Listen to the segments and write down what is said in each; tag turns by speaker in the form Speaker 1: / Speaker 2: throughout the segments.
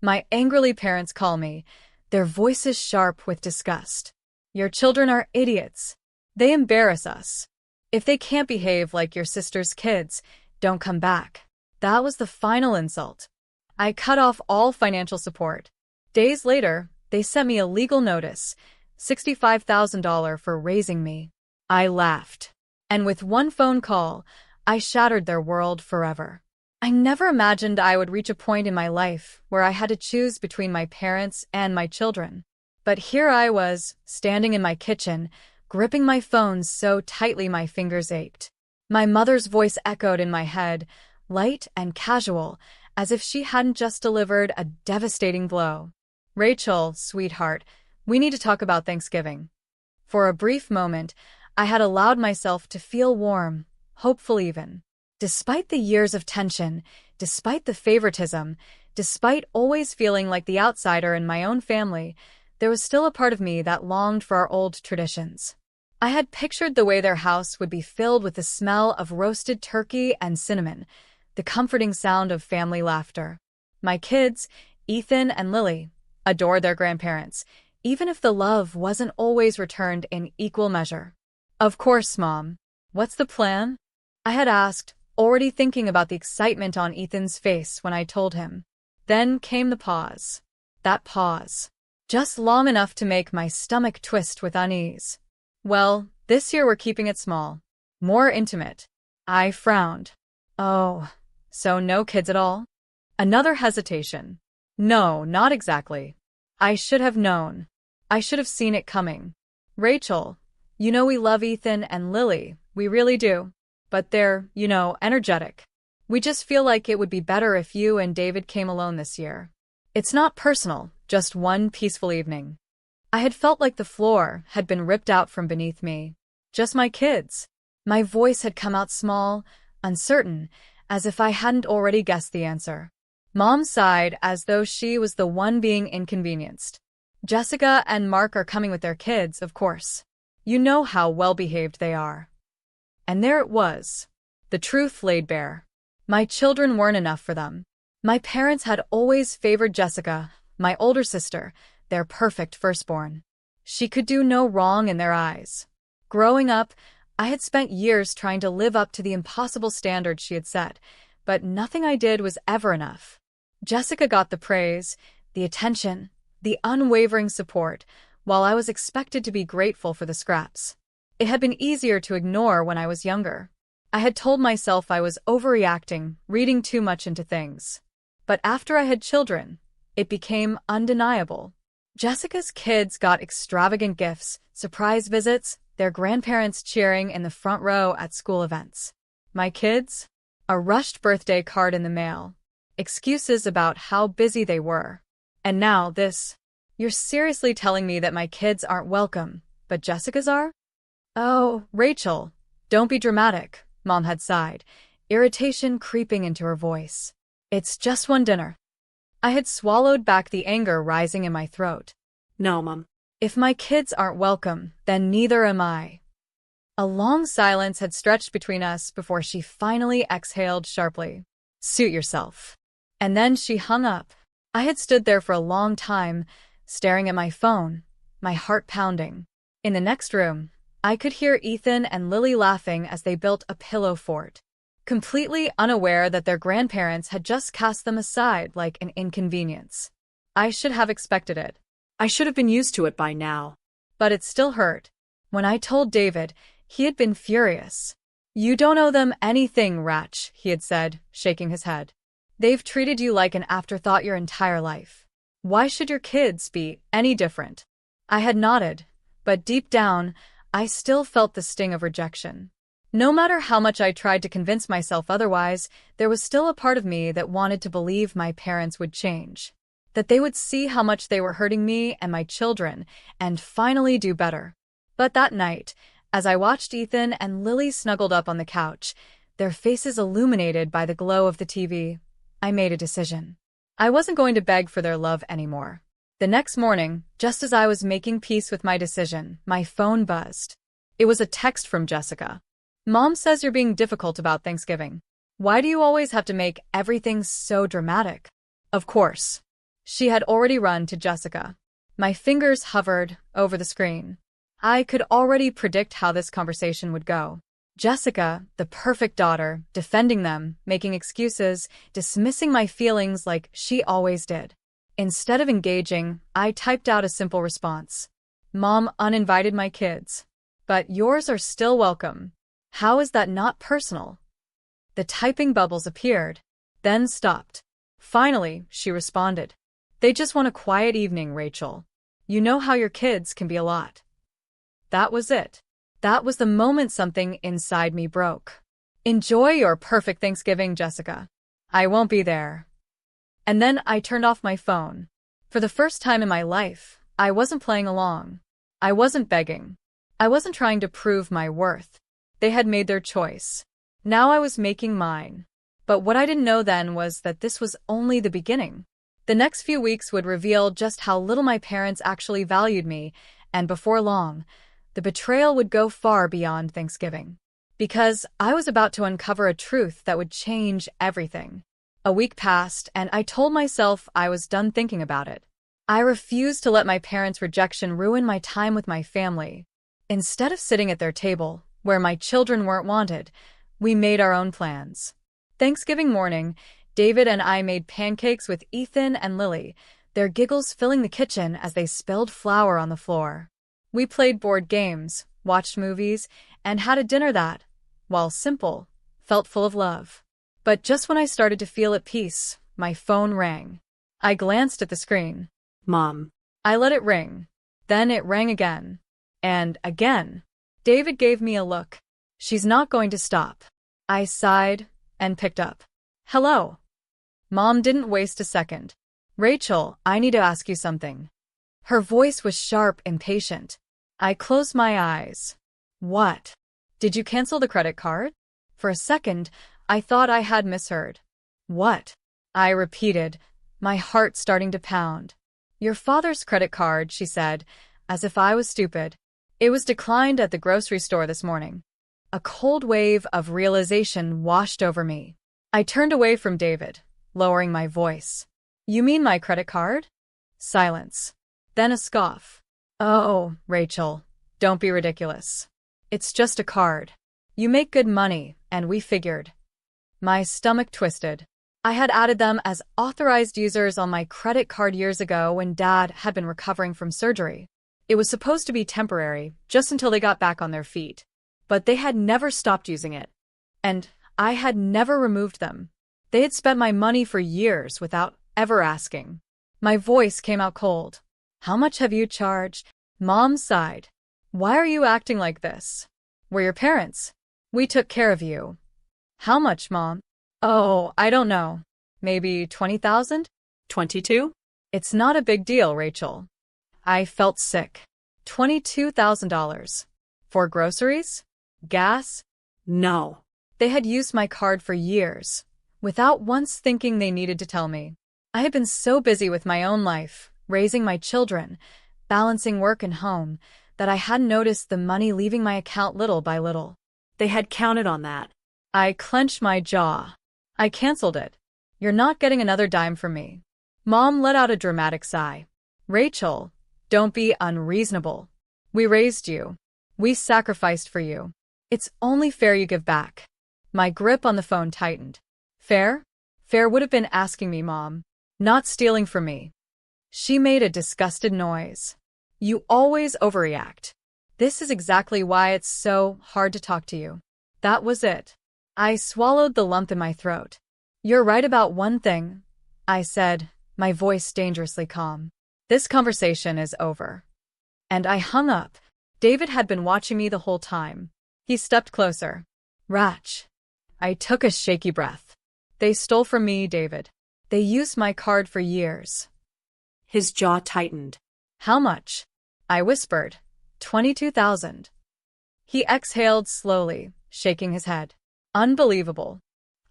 Speaker 1: My angrily parents call me, their voices sharp with disgust. Your children are idiots. They embarrass us. If they can't behave like your sister's kids, don't come back. That was the final insult. I cut off all financial support. Days later, they sent me a legal notice, $65,000 for raising me. I laughed. And with one phone call, I shattered their world forever. I never imagined I would reach a point in my life where I had to choose between my parents and my children. But here I was, standing in my kitchen, gripping my phone so tightly my fingers ached. My mother's voice echoed in my head, light and casual, as if she hadn't just delivered a devastating blow. Rachel, sweetheart, we need to talk about Thanksgiving. For a brief moment, I had allowed myself to feel warm, hopeful even. Despite the years of tension, despite the favoritism, despite always feeling like the outsider in my own family, there was still a part of me that longed for our old traditions. I had pictured the way their house would be filled with the smell of roasted turkey and cinnamon, the comforting sound of family laughter. My kids, Ethan and Lily, adored their grandparents, even if the love wasn't always returned in equal measure. Of course, Mom. What's the plan? I had asked, already thinking about the excitement on Ethan's face when I told him. Then came the pause. That pause. Just long enough to make my stomach twist with unease. Well, this year we're keeping it small. More intimate. I frowned. Oh, so no kids at all? Another hesitation. No, not exactly. I should have known. I should have seen it coming. Rachel, you know we love Ethan and Lily, we really do. But they're, energetic. We just feel like it would be better if you and David came alone this year. It's not personal, just one peaceful evening. I had felt like the floor had been ripped out from beneath me. Just my kids. My voice had come out small, uncertain, as if I hadn't already guessed the answer. Mom sighed as though she was the one being inconvenienced. Jessica and Mark are coming with their kids, of course. You know how well-behaved they are. And there it was. The truth laid bare. My children weren't enough for them. My parents had always favored Jessica, my older sister, their perfect firstborn. She could do no wrong in their eyes. Growing up, I had spent years trying to live up to the impossible standards she had set, but nothing I did was ever enough. Jessica got the praise, the attention, the unwavering support, while I was expected to be grateful for the scraps. It had been easier to ignore when I was younger. I had told myself I was overreacting, reading too much into things. But after I had children, it became undeniable. Jessica's kids got extravagant gifts, surprise visits, their grandparents cheering in the front row at school events. My kids? A rushed birthday card in the mail. Excuses about how busy they were. And now this. You're seriously telling me that my kids aren't welcome, but Jessica's are? Oh, Rachel, don't be dramatic, Mom had sighed, irritation creeping into her voice. It's just one dinner. I had swallowed back the anger rising in my throat.
Speaker 2: No, Mom.
Speaker 1: If my kids aren't welcome, then neither am I. A long silence had stretched between us before she finally exhaled sharply. Suit yourself. And then she hung up. I had stood there for a long time, staring at my phone, my heart pounding. In the next room, I could hear Ethan and Lily laughing as they built a pillow fort, completely unaware that their grandparents had just cast them aside like an inconvenience. I should have expected it.
Speaker 2: I should have been used to it by now.
Speaker 1: But it still hurt. When I told David, he had been furious. You don't owe them anything, Ratch, he had said, shaking his head. They've treated you like an afterthought your entire life. Why should your kids be any different? I had nodded, but deep down, I still felt the sting of rejection. No matter how much I tried to convince myself otherwise, there was still a part of me that wanted to believe my parents would change. That they would see how much they were hurting me and my children, and finally do better. But that night, as I watched Ethan and Lily snuggled up on the couch, their faces illuminated by the glow of the TV, I made a decision. I wasn't going to beg for their love anymore. The next morning, just as I was making peace with my decision, my phone buzzed. It was a text from Jessica. Mom says you're being difficult about Thanksgiving. Why do you always have to make everything so dramatic? Of course. She had already run to Jessica. My fingers hovered over the screen. I could already predict how this conversation would go. Jessica, the perfect daughter, defending them, making excuses, dismissing my feelings like she always did. Instead of engaging, I typed out a simple response. Mom uninvited my kids. But yours are still welcome. How is that not personal? The typing bubbles appeared, then stopped. Finally, she responded. They just want a quiet evening, Rachel. You know how your kids can be a lot. That was it. That was the moment something inside me broke. Enjoy your perfect Thanksgiving, Jessica. I won't be there. And then I turned off my phone. For the first time in my life, I wasn't playing along. I wasn't begging. I wasn't trying to prove my worth. They had made their choice. Now I was making mine. But what I didn't know then was that this was only the beginning. The next few weeks would reveal just how little my parents actually valued me, and before long, the betrayal would go far beyond Thanksgiving. Because I was about to uncover a truth that would change everything. A week passed, and I told myself I was done thinking about it. I refused to let my parents' rejection ruin my time with my family. Instead of sitting at their table, where my children weren't wanted, we made our own plans. Thanksgiving morning, David and I made pancakes with Ethan and Lily, their giggles filling the kitchen as they spilled flour on the floor. We played board games, watched movies, and had a dinner that, while simple, felt full of love. But just when I started to feel at peace, my phone rang. I glanced at the screen.
Speaker 2: Mom.
Speaker 1: I let it ring. Then it rang again. And again. David gave me a look. She's not going to stop. I sighed and picked up. Hello. Mom didn't waste a second. Rachel, I need to ask you something. Her voice was sharp and patient. I closed my eyes. What? Did you cancel the credit card? For a second, I thought I had misheard. What? I repeated, my heart starting to pound. Your father's credit card, she said, as if I was stupid. It was declined at the grocery store this morning. A cold wave of realization washed over me. I turned away from David, lowering my voice. You mean my credit card? Silence. Then a scoff. Oh, Rachel, don't be ridiculous. It's just a card. You make good money, and we figured. My stomach twisted. I had added them as authorized users on my credit card years ago when Dad had been recovering from surgery. It was supposed to be temporary, just until they got back on their feet. But they had never stopped using it. And I had never removed them. They had spent my money for years without ever asking. My voice came out cold. How much have you charged? Mom sighed. Why are you acting like this? We're your parents. We took care of you. How much, Mom? Oh, I don't know. Maybe 20,000?
Speaker 2: 22?
Speaker 1: It's not a big deal, Rachel. I felt sick. $22,000. For groceries? Gas?
Speaker 2: No.
Speaker 1: They had used my card for years, without once thinking they needed to tell me. I had been so busy with my own life, raising my children, balancing work and home, that I hadn't noticed the money leaving my account little by little.
Speaker 2: They had counted on that.
Speaker 1: I clenched my jaw. I canceled it. You're not getting another dime from me. Mom let out a dramatic sigh. Rachel, don't be unreasonable. We raised you. We sacrificed for you. It's only fair you give back. My grip on the phone tightened. Fair? Fair would have been asking me, Mom, not stealing from me. She made a disgusted noise. You always overreact. This is exactly why it's so hard to talk to you. That was it. I swallowed the lump in my throat. You're right about one thing, I said, my voice dangerously calm. This conversation is over. And I hung up. David had been watching me the whole time. He stepped closer. Ratch. I took a shaky breath. They stole from me, David. They used my card for years.
Speaker 2: His jaw tightened.
Speaker 1: How much? I whispered. 22,000. He exhaled slowly, shaking his head. Unbelievable.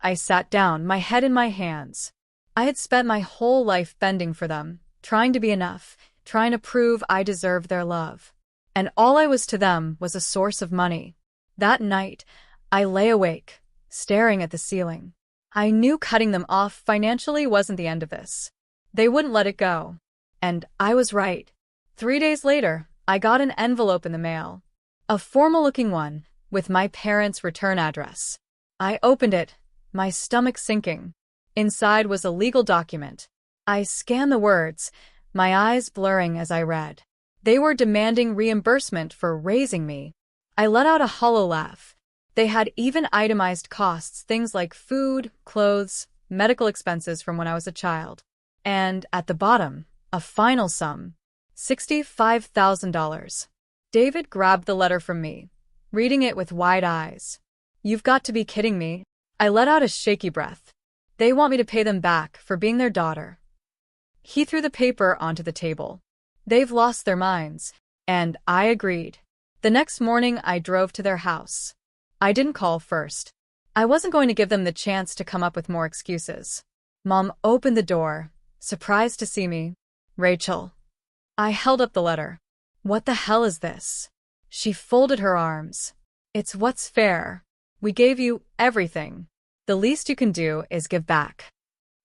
Speaker 1: I sat down, my head in my hands. I had spent my whole life bending for them, trying to be enough, trying to prove I deserved their love. And all I was to them was a source of money. That night, I lay awake, staring at the ceiling. I knew cutting them off financially wasn't the end of this. They wouldn't let it go. And I was right. 3 days later, I got an envelope in the mail. A formal-looking one, with my parents' return address. I opened it, my stomach sinking. Inside was a legal document. I scanned the words, my eyes blurring as I read. They were demanding reimbursement for raising me. I let out a hollow laugh. They had even itemized costs, things like food, clothes, medical expenses from when I was a child. And at the bottom, a final sum, $65,000. David grabbed the letter from me, reading it with wide eyes. You've got to be kidding me. I let out a shaky breath. They want me to pay them back for being their daughter. He threw the paper onto the table. They've lost their minds. And I agreed. The next morning, I drove to their house. I didn't call first. I wasn't going to give them the chance to come up with more excuses. Mom opened the door, surprised to see me. Rachel. I held up the letter. What the hell is this? She folded her arms. It's what's fair. We gave you everything. The least you can do is give back.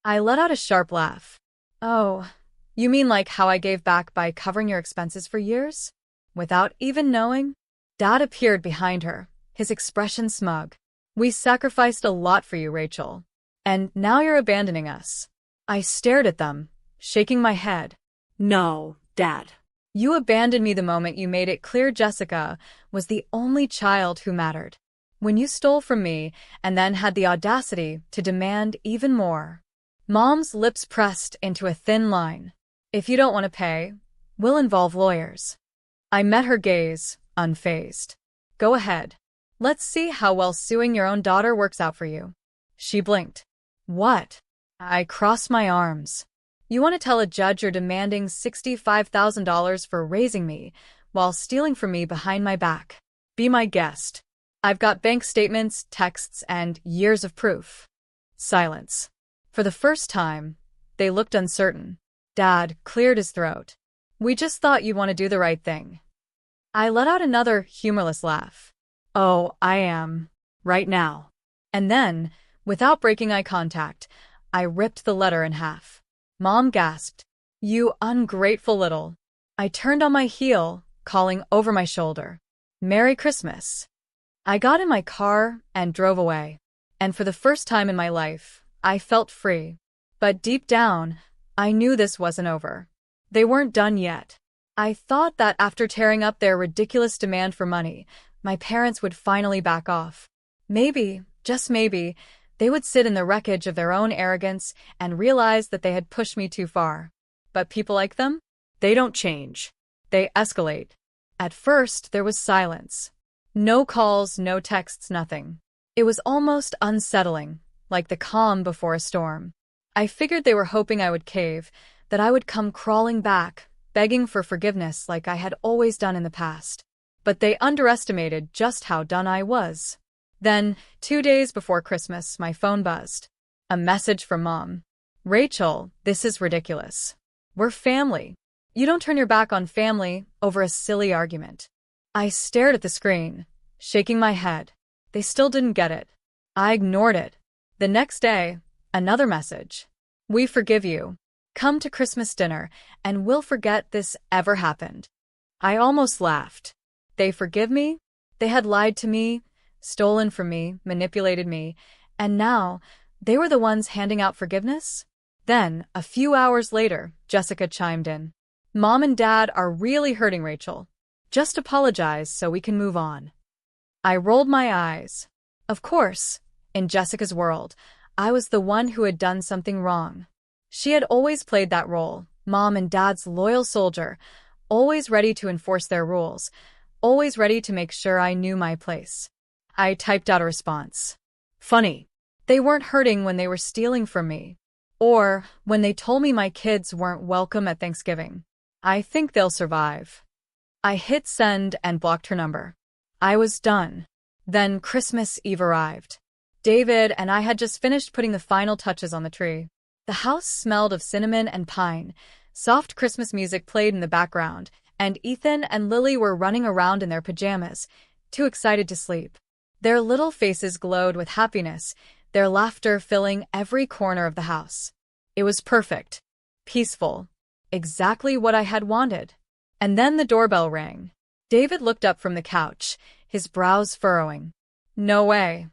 Speaker 1: I let out a sharp laugh. Oh, you mean like how I gave back by covering your expenses for years? Without even knowing? Dad appeared behind her, his expression smug. We sacrificed a lot for you, Rachel. And now you're abandoning us. I stared at them, shaking my head.
Speaker 2: No, Dad.
Speaker 1: You abandoned me the moment you made it clear Jessica was the only child who mattered. When you stole from me and then had the audacity to demand even more. Mom's lips pressed into a thin line. If you don't want to pay, we'll involve lawyers. I met her gaze, unfazed. Go ahead. Let's see how well suing your own daughter works out for you. She blinked. What? I crossed my arms. You want to tell a judge you're demanding $65,000 for raising me while stealing from me behind my back? Be my guest. I've got bank statements, texts, and years of proof. Silence. For the first time, they looked uncertain. Dad cleared his throat. We just thought you'd want to do the right thing. I let out another humorless laugh. Oh, I am. Right now. And then, without breaking eye contact, I ripped the letter in half. Mom gasped. You ungrateful little. I turned on my heel, calling over my shoulder. Merry Christmas. I got in my car and drove away. And for the first time in my life, I felt free. But deep down, I knew this wasn't over. They weren't done yet. I thought that after tearing up their ridiculous demand for money, my parents would finally back off. Maybe, just maybe, they would sit in the wreckage of their own arrogance and realize that they had pushed me too far. But people like them? They don't change. They escalate. At first, there was silence. No calls, no texts, nothing. It was almost unsettling, like the calm before a storm. I figured they were hoping I would cave, that I would come crawling back, begging for forgiveness like I had always done in the past. But they underestimated just how done I was. Then, 2 days before Christmas, my phone buzzed. A message from Mom. Rachel, this is ridiculous. We're family. You don't turn your back on family over a silly argument. I stared at the screen, shaking my head. They still didn't get it. I ignored it. The next day, another message. We forgive you. Come to Christmas dinner, and we'll forget this ever happened. I almost laughed. They forgive me? They had lied to me, stolen from me, manipulated me, and now they were the ones handing out forgiveness? Then, a few hours later, Jessica chimed in. Mom and Dad are really hurting Rachel. Just apologize so we can move on. I rolled my eyes. Of course, in Jessica's world, I was the one who had done something wrong. She had always played that role, Mom and Dad's loyal soldier, always ready to enforce their rules, always ready to make sure I knew my place. I typed out a response. Funny. They weren't hurting when they were stealing from me. Or when they told me my kids weren't welcome at Thanksgiving. I think they'll survive. I hit send and blocked her number. I was done. Then Christmas Eve arrived. David and I had just finished putting the final touches on the tree. The house smelled of cinnamon and pine. Soft Christmas music played in the background, and Ethan and Lily were running around in their pajamas, too excited to sleep. Their little faces glowed with happiness, their laughter filling every corner of the house. It was perfect. peaceful. Exactly what I had wanted. And then the doorbell rang. David looked up from the couch, his brows furrowing. No way.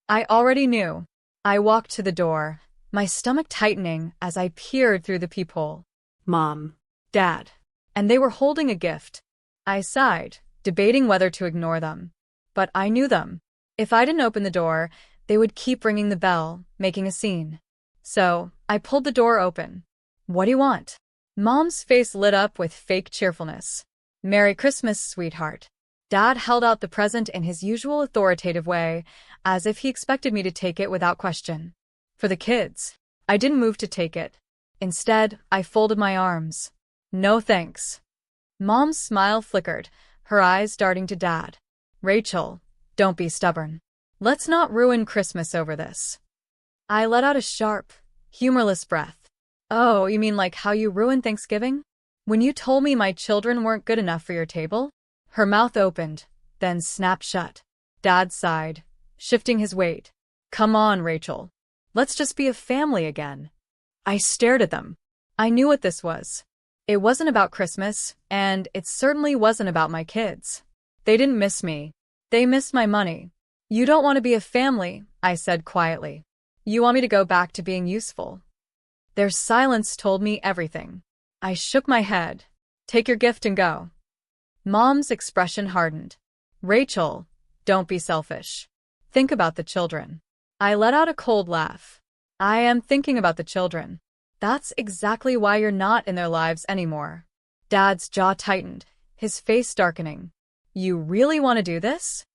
Speaker 1: I already knew. I walked to the door, my stomach tightening as I peered through the peephole.
Speaker 2: Mom.
Speaker 1: Dad. And they were holding a gift. I sighed, debating whether to ignore them. But I knew them. If I didn't open the door, they would keep ringing the bell, making a scene. So, I pulled the door open. What do you want? Mom's face lit up with fake cheerfulness. Merry Christmas, sweetheart. Dad held out the present in his usual authoritative way, as if he expected me to take it without question. For the kids. I didn't move to take it. Instead, I folded my arms. No thanks. Mom's smile flickered, her eyes darting to Dad. Rachel, don't be stubborn. Let's not ruin Christmas over this. I let out a sharp, humorless breath. Oh, you mean like how you ruined Thanksgiving? When you told me my children weren't good enough for your table? Her mouth opened, then snapped shut. Dad sighed, shifting his weight. Come on, Rachel. Let's just be a family again. I stared at them. I knew what this was. It wasn't about Christmas, and it certainly wasn't about my kids. They didn't miss me. They missed my money. You don't want to be a family, I said quietly. You want me to go back to being useful. Their silence told me everything. I shook my head. Take your gift and go. Mom's expression hardened. Rachel, don't be selfish. Think about the children. I let out a cold laugh. I am thinking about the children. That's exactly why you're not in their lives anymore. Dad's jaw tightened, his face darkening. You really want to do this?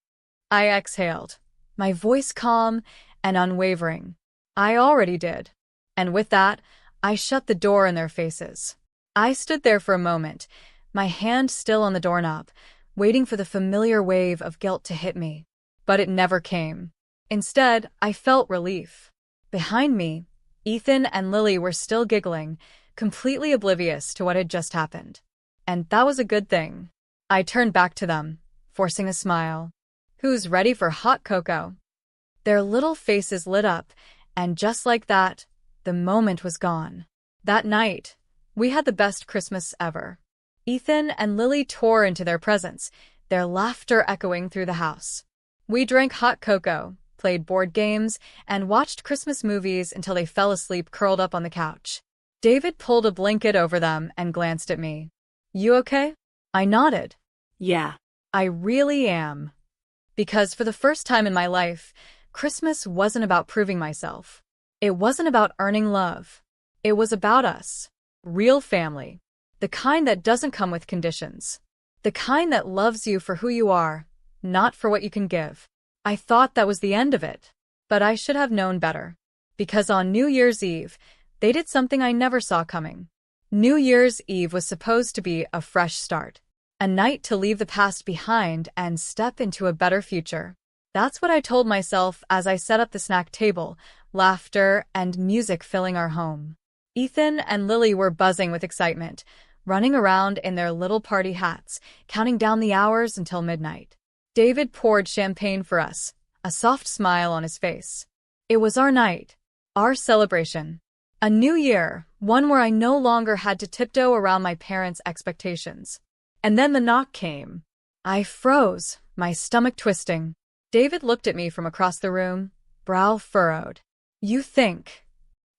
Speaker 1: I exhaled, my voice calm and unwavering. I already did. And with that, I shut the door in their faces. I stood there for a moment, my hand still on the doorknob, waiting for the familiar wave of guilt to hit me. But it never came. Instead, I felt relief. Behind me, Ethan and Lily were still giggling, completely oblivious to what had just happened. And that was a good thing. I turned back to them, forcing a smile. Who's ready for hot cocoa? Their little faces lit up, and just like that, the moment was gone. That night, we had the best Christmas ever. Ethan and Lily tore into their presents, their laughter echoing through the house. We drank hot cocoa, played board games, and watched Christmas movies until they fell asleep curled up on the couch. David pulled a blanket over them and glanced at me. You okay? I nodded.
Speaker 2: Yeah.
Speaker 1: I really am. Because for the first time in my life, Christmas wasn't about proving myself. It wasn't about earning love. It was about us. Real family. The kind that doesn't come with conditions. The kind that loves you for who you are, not for what you can give. I thought that was the end of it. But I should have known better. Because on New Year's Eve, they did something I never saw coming. New Year's Eve was supposed to be a fresh start. A night to leave the past behind and step into a better future. That's what I told myself as I set up the snack table, laughter and music filling our home. Ethan and Lily were buzzing with excitement, running around in their little party hats, counting down the hours until midnight. David poured champagne for us, a soft smile on his face. It was our night, our celebration. A new year, one where I no longer had to tiptoe around my parents' expectations. And then the knock came. I froze, my stomach twisting. David looked at me from across the room, brow furrowed. You think?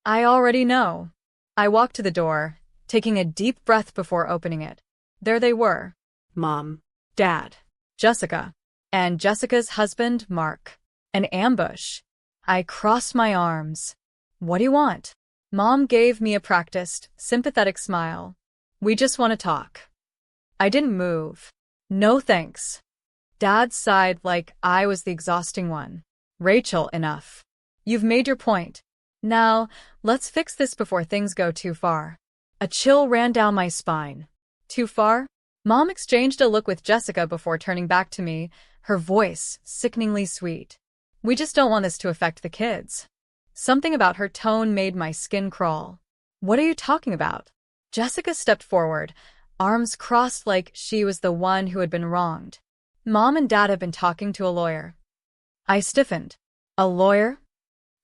Speaker 1: I already know. I walked to the door, taking a deep breath before opening it. There they were.
Speaker 2: Mom.
Speaker 1: Dad. Jessica. And Jessica's husband, Mark. An ambush. I crossed my arms. What do you want? Mom gave me a practiced, sympathetic smile. We just want to talk. I didn't move. No thanks. Dad sighed like I was the exhausting one. Rachel, enough. You've made your point. Now, let's fix this before things go too far. A chill ran down my spine. Too far? Mom exchanged a look with Jessica before turning back to me, her voice sickeningly sweet. We just don't want this to affect the kids. Something about her tone made my skin crawl. What are you talking about? Jessica stepped forward, arms crossed like she was the one who had been wronged. Mom and Dad have been talking to a lawyer. I stiffened. A lawyer?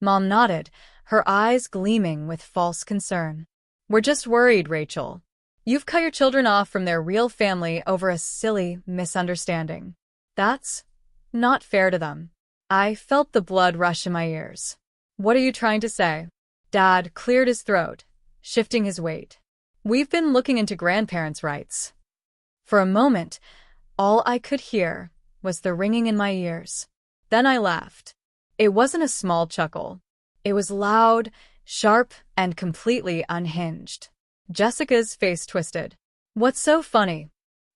Speaker 1: Mom nodded, her eyes gleaming with false concern. We're just worried, Rachel. You've cut your children off from their real family over a silly misunderstanding. That's not fair to them. I felt the blood rush in my ears. What are you trying to say? Dad cleared his throat, shifting his weight. We've been looking into grandparents' rights. For a moment, all I could hear was the ringing in my ears. Then I laughed. It wasn't a small chuckle. It was loud, sharp, and completely unhinged. Jessica's face twisted. What's so funny?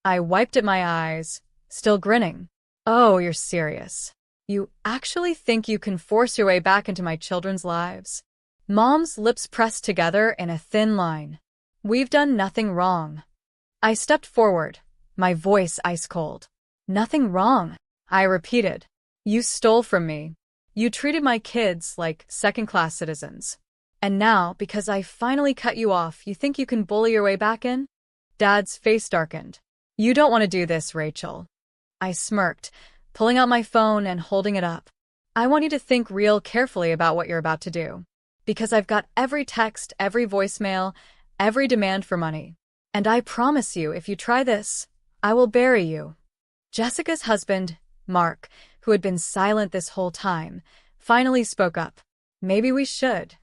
Speaker 1: I wiped at my eyes, still grinning. Oh, you're serious. You actually think you can force your way back into my children's lives? Mom's lips pressed together in a thin line. We've done nothing wrong. I stepped forward, my voice ice cold. Nothing wrong, I repeated. You stole from me. You treated my kids like second-class citizens. And now, because I finally cut you off, you think you can bully your way back in? Dad's face darkened. You don't want to do this, Rachel. I smirked, pulling out my phone and holding it up. I want you to think real carefully about what you're about to do. Because I've got every text, every voicemail, every demand for money. And I promise you, if you try this, I will bury you. Jessica's husband, Mark, who had been silent this whole time, finally spoke up. Maybe we should.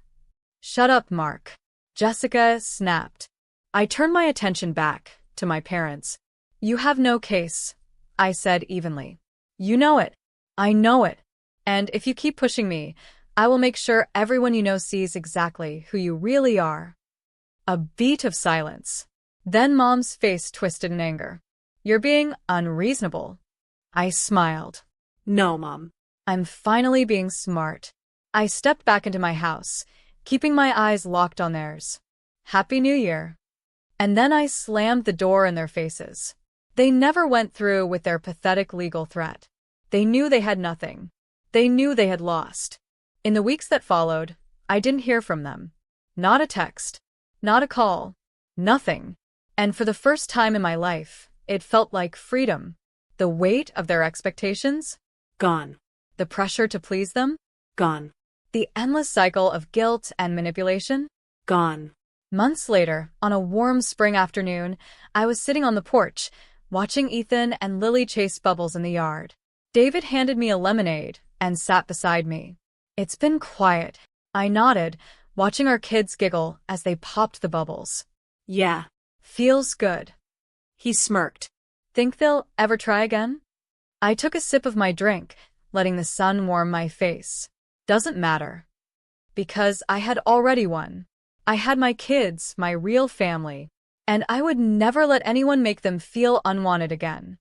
Speaker 1: Shut up, Mark. Jessica snapped. I turned my attention back to my parents. You have no case, I said evenly. You know it. I know it. And if you keep pushing me, I will make sure everyone you know sees exactly who you really are. A beat of silence. Then Mom's face twisted in anger. You're being unreasonable. I smiled.
Speaker 2: No, Mom.
Speaker 1: I'm finally being smart. I stepped back into my house, keeping my eyes locked on theirs. Happy New Year. And then I slammed the door in their faces. They never went through with their pathetic legal threat. They knew they had nothing. They knew they had lost. In the weeks that followed, I didn't hear from them. Not a text. Not a call. Nothing. And for the first time in my life, it felt like freedom. The weight of their expectations?
Speaker 2: Gone.
Speaker 1: The pressure to please them?
Speaker 2: Gone.
Speaker 1: The endless cycle of guilt and manipulation?
Speaker 2: Gone.
Speaker 1: Months later, on a warm spring afternoon, I was sitting on the porch, watching Ethan and Lily chase bubbles in the yard. David handed me a lemonade and sat beside me. It's been quiet. I nodded, watching our kids giggle as they popped the bubbles.
Speaker 2: Yeah.
Speaker 1: Feels good.
Speaker 2: He smirked.
Speaker 1: Think they'll ever try again? I took a sip of my drink, letting the sun warm my face. Doesn't matter. Because I had already won. I had my kids, my real family, and I would never let anyone make them feel unwanted again.